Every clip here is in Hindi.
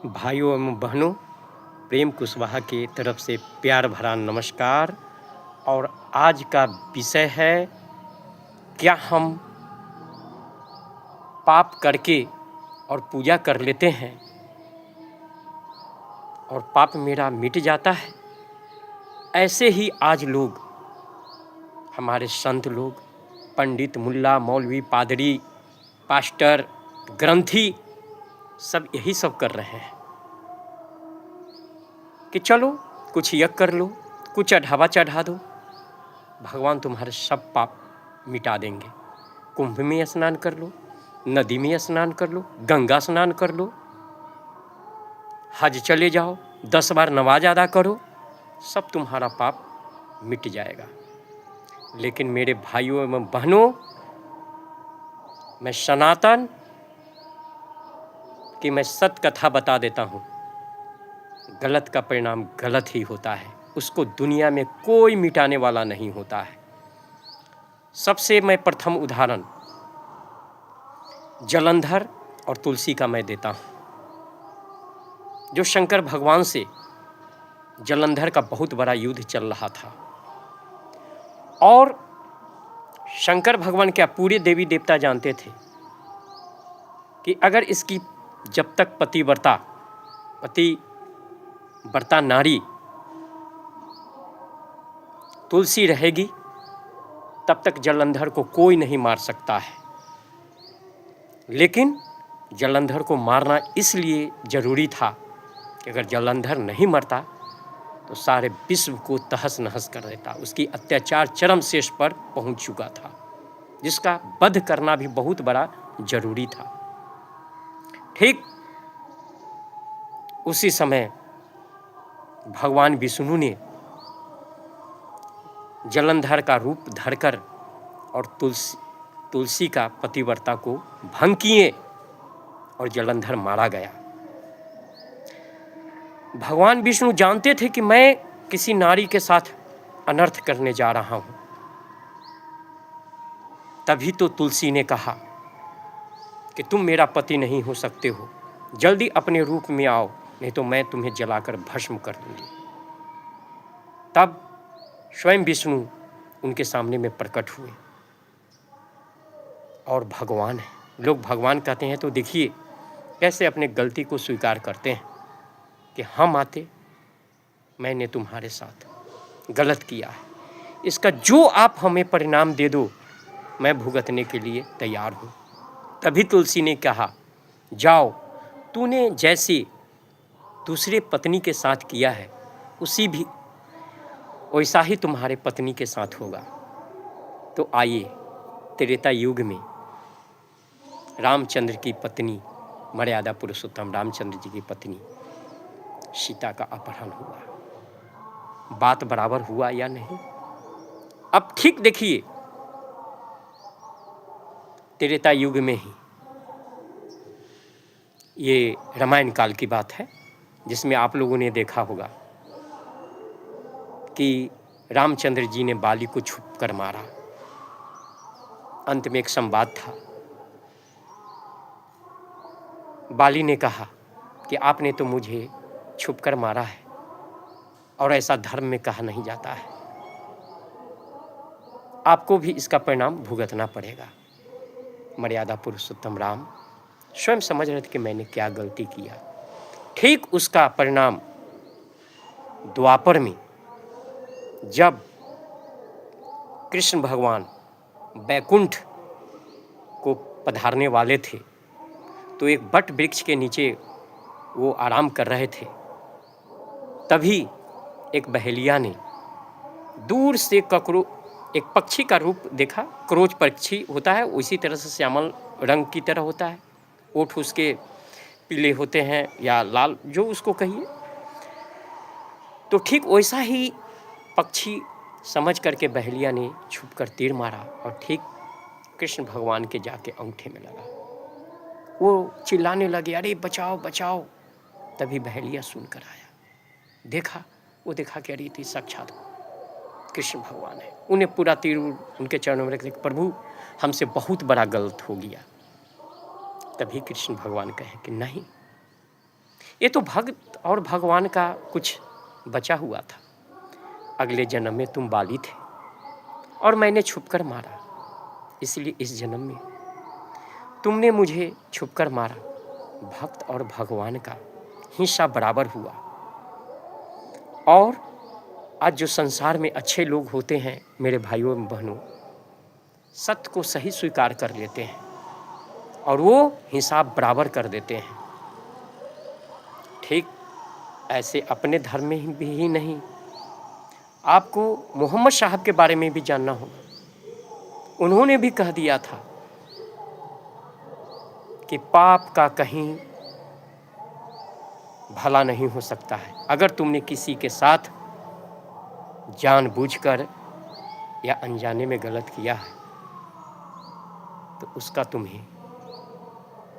भाइयों एवं बहनों, प्रेम कुशवाहा की तरफ से प्यार भरा नमस्कार। और आज का विषय है, क्या हम पाप करके और पूजा कर लेते हैं और पाप मेरा मिट जाता है? ऐसे ही आज लोग, हमारे संत लोग, पंडित, मुल्ला, मौलवी, पादरी, पास्टर, ग्रंथी सब यही सब कर रहे हैं कि चलो कुछ यज्ञ कर लो, कुछ चढ़ावा चढ़ा दो, भगवान तुम्हारे सब पाप मिटा देंगे। कुंभ में स्नान कर लो, नदी में स्नान कर लो, गंगा स्नान कर लो, हज चले जाओ, 10 बार नमाज अदा करो, सब तुम्हारा पाप मिट जाएगा। लेकिन मेरे भाइयों एवं बहनों, मैं सनातन कि मैं सत्य कथा बता देता हूँ, गलत का परिणाम गलत ही होता है, उसको दुनिया में कोई मिटाने वाला नहीं होता है। सबसे मैं प्रथम उदाहरण जलंधर और तुलसी का मैं देता हूँ। जो शंकर भगवान से जलंधर का बहुत बड़ा युद्ध चल रहा था और शंकर भगवान क्या पूरे देवी देवता जानते थे कि अगर इसकी जब तक पतिव्रता नारी तुलसी रहेगी तब तक जलंधर को कोई नहीं मार सकता है। लेकिन जलंधर को मारना इसलिए जरूरी था कि अगर जलंधर नहीं मरता तो सारे विश्व को तहस नहस कर देता। उसकी अत्याचार चरम शेष पर पहुंच चुका था, जिसका वध करना भी बहुत बड़ा जरूरी था। ठीक उसी समय भगवान विष्णु ने जलंधर का रूप धरकर और तुलसी का पतिव्रता को भंग किए और जलंधर मारा गया। भगवान विष्णु जानते थे कि मैं किसी नारी के साथ अनर्थ करने जा रहा हूं। तभी तो तुलसी ने कहा कि तुम मेरा पति नहीं हो सकते हो, जल्दी अपने रूप में आओ, नहीं तो मैं तुम्हें जलाकर भस्म कर दूंगी। तब स्वयं विष्णु उनके सामने में प्रकट हुए और भगवान है। लोग भगवान कहते हैं तो देखिए कैसे अपने गलती को स्वीकार करते हैं कि हम आते, मैंने तुम्हारे साथ गलत किया है, इसका जो आप हमें परिणाम दे दो मैं भुगतने के लिए तैयार हूँ। तभी तुलसी ने कहा, जाओ, तूने जैसे दूसरे पत्नी के साथ किया है उसी भी वैसा ही तुम्हारे पत्नी के साथ होगा। तो आइए, त्रेता युग में रामचंद्र की पत्नी, मर्यादा पुरुषोत्तम रामचंद्र जी की पत्नी सीता का अपहरण हुआ। बात बराबर हुआ या नहीं? अब ठीक देखिए, त्रेता युग में ही, ये रामायण काल की बात है, जिसमें आप लोगों ने देखा होगा कि रामचंद्र जी ने बाली को छुप कर मारा। अंत में एक संवाद था, बाली ने कहा कि आपने तो मुझे छुप कर मारा है और ऐसा धर्म में कहा नहीं जाता है, आपको भी इसका परिणाम भुगतना पड़ेगा। मर्यादा पुरुषोत्तम राम स्वयं समझ रहे थे कि मैंने क्या गलती किया। ठीक उसका परिणाम द्वापर में, जब कृष्ण भगवान बैकुंठ को पधारने वाले थे तो एक बट वृक्ष के नीचे वो आराम कर रहे थे। तभी एक बहेलिया ने दूर से एक पक्षी का रूप देखा। क्रोच पक्षी होता है, उसी तरह से श्यामल रंग की तरह होता है, ओठ उसके पीले होते हैं या लाल, जो उसको कहिए। तो ठीक वैसा ही पक्षी समझ करके बहेलिया ने छुपकर तीर मारा और ठीक कृष्ण भगवान के जाके अंगूठे में लगा। वो चिल्लाने लगे, अरे बचाओ बचाओ। तभी बहेलिया सुनकर आया, देखा कि अरे थी साक्षात कृष्ण भगवान है। उन्हें पूरा तीर उनके चरणों में रख दिया, प्रभु हमसे बहुत बड़ा गलत हो गया। तभी कृष्ण भगवान कहे कि नहीं, ये तो भक्त और भगवान का कुछ बचा हुआ था। अगले जन्म में तुम बाली थे और मैंने छुपकर मारा, इसलिए इस जन्म में तुमने मुझे छुपकर मारा। भक्त और भगवान का हिस्सा बराबर हुआ। और आज जो संसार में अच्छे लोग होते हैं मेरे भाइयों एवं बहनों, सत्य को सही स्वीकार कर लेते हैं और वो हिसाब बराबर कर देते हैं। ठीक ऐसे अपने धर्म में भी ही नहीं, आपको मोहम्मद साहब के बारे में भी जानना होगा। उन्होंने भी कह दिया था कि पाप का कहीं भला नहीं हो सकता है। अगर तुमने किसी के साथ जानबूझकर या अनजाने में गलत किया है तो उसका तुम्हें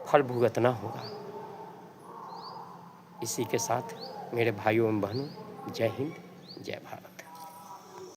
फल भुगतना होगा। इसी के साथ मेरे भाइयों एवं बहनों, जय हिंद, जय भारत।